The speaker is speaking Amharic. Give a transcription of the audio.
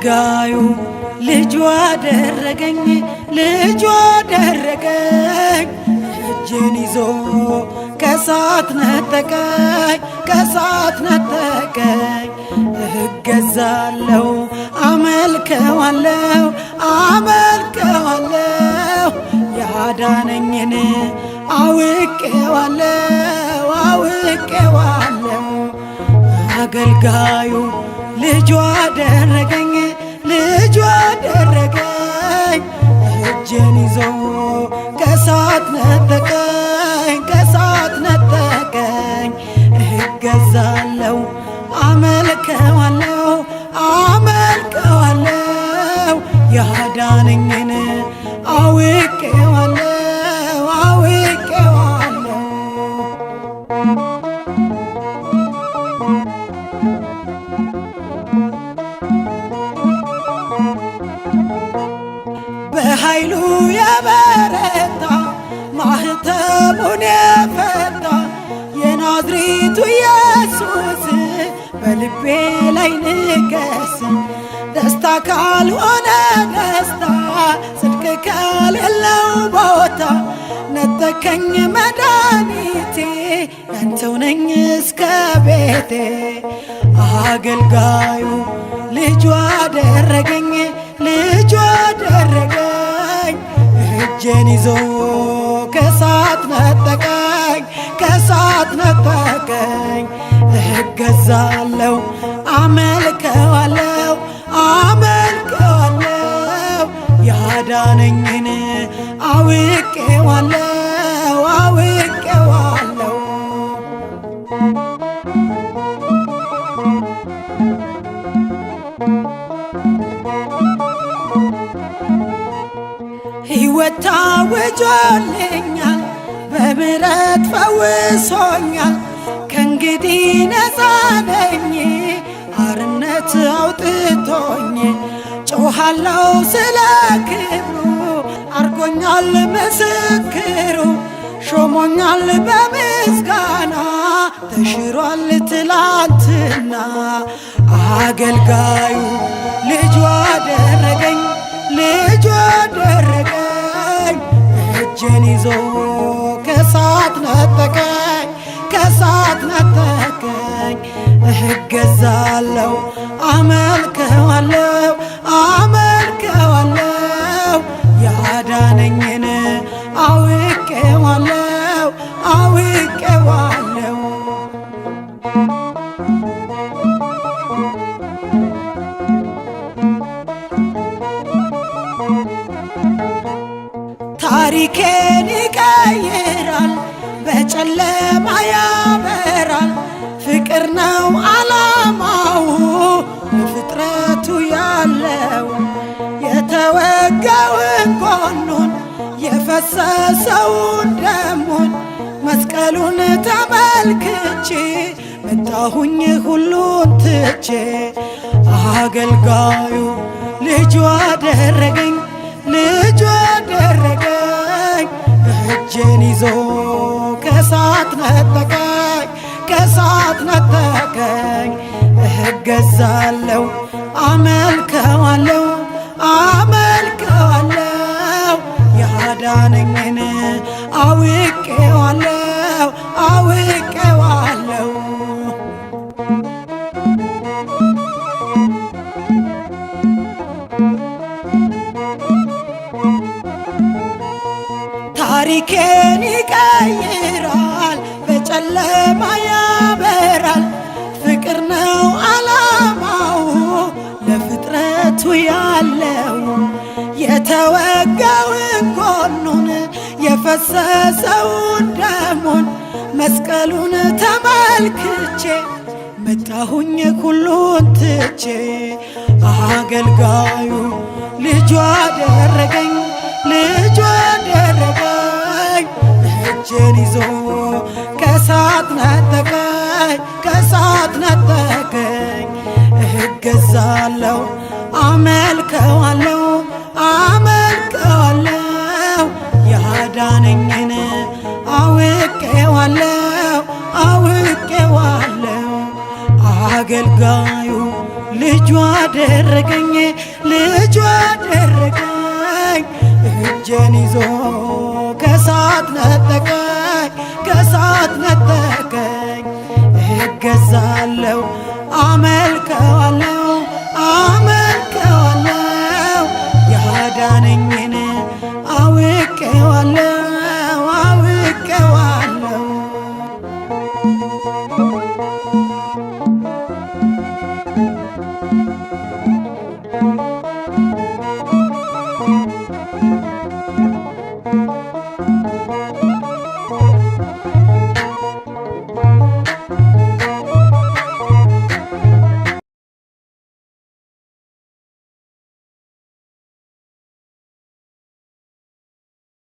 አገልጋዩ ልጁ አደረገኝ ልጁ አደረገኝ እጄን ይዞ ከሳት ነጠቀኝ ከሳት ነጠቀኝ እገዛለሁ አመልከዋለሁ አመልከዋለሁ ያዳነኝን አውቄዋለሁ አውቄዋለሁ አገልጋዩ ልጁ አደረገኝ ልጁ አደረገኝ እጄን ይዞ ከሳት ነጠቀኝ ከሳት ነጠቀኝ እገዛለሁ አመልከዋለሁ አመልከዋለሁ ያዳነኝን አውቄዋለሁ አውቄዋለሁ በኃይሉ የበረታ ማህተሙን የፈታ የናዝሬቱ ኢየሱስ በልቤ ላይ ንገስ ደስታ ካልሆነ ደስታ ጽድቅ ከሌለው ቦታ ነጠቀኝ መድኃኒቴ ያንተው ነኝ እስከ ቤቴ አገልጋዩ ልጁ አደረገኝ ልጁ አደረገኝ እጄን ይዞ ከሳት ነጠቀኝ ከሳት ነጠቀኝ እገዛለሁ አመልከዋለሁ አመልከዋለሁ ያዳነኝን አውቄዋለሁ አውቄዋለሁ ሕይወት ታውጆልኛል በምሕረት ፈውሶኛል ከእንግዲህ ነፃ ነኝ አርነት አውጥቶኝ ጮኻለሁ ስለ ክብሩ አርጎኛል ምስክሩ ሾሞኛል በምስጋና ተሽሯል ትላንትና አገልጋዩ ልጁ አደረገኝ ልጁ አደረገኝ እጄን ይዞ ከሳት ነጠቀኝ ከሳት ነጠቀኝ እገዛለሁ አመልከዋለሁ አመልከዋለሁ ያዳነኝን አውቄዋለሁ አውቄዋለሁ ታሪኬን ይቀይራል በጨለማ ያበራል ፍቅር ነው ዓላማው ለፍጥረቱ ያለው የተወጋውን ጎኑን የፈሰሰውን ደሙን መስቀሉን ተመልክቼ መጣሁኝ ሁሉን ትቼ አገልጋዩ ልጁ አደረገኝ ልጁ አደረገኝ እጄን ይዞ ከሳት ነጠቀኝ ከሳት ነጠቀኝ እገዛለሁ አመልከዋለሁ አመልከዋለሁ ያዳነኝን አውቄዋለሁ አውቄዋለሁ ታሪኬን ይቀይራል በጨለማ ያበራል ፍቅር ነው ዓላማው ለፍጥረቱ ያለው የተወጋውን ጎኑን የፈሰሰውን ደሙን መስቀሉን ተመልክቼ መጣሁኝ ሁሉን ትቼ አገልጋዩ ልጁ አደረገኝ ልጁ አደረገኝ እጄን ይዞ ከሳት ነጠቀኝ ከሳት ነጠቀኝ እገዛለሁ አመልከዋለሁ አመልከዋለሁ ያዳነኝን አውቄዋለሁ አውቄዋለሁ አገልጋዩ ልጁ ልጇ አደረገኝ ልጇ አደረገኝ እጄን ይዞ ከሳት ነጠቀኝ ከሳት ነጠቀኝ። እገዛለሁ አመልከዋለሁ አመልከዋለሁ ያዳነኝን አውቄዋለሁ አውቄዋለሁ።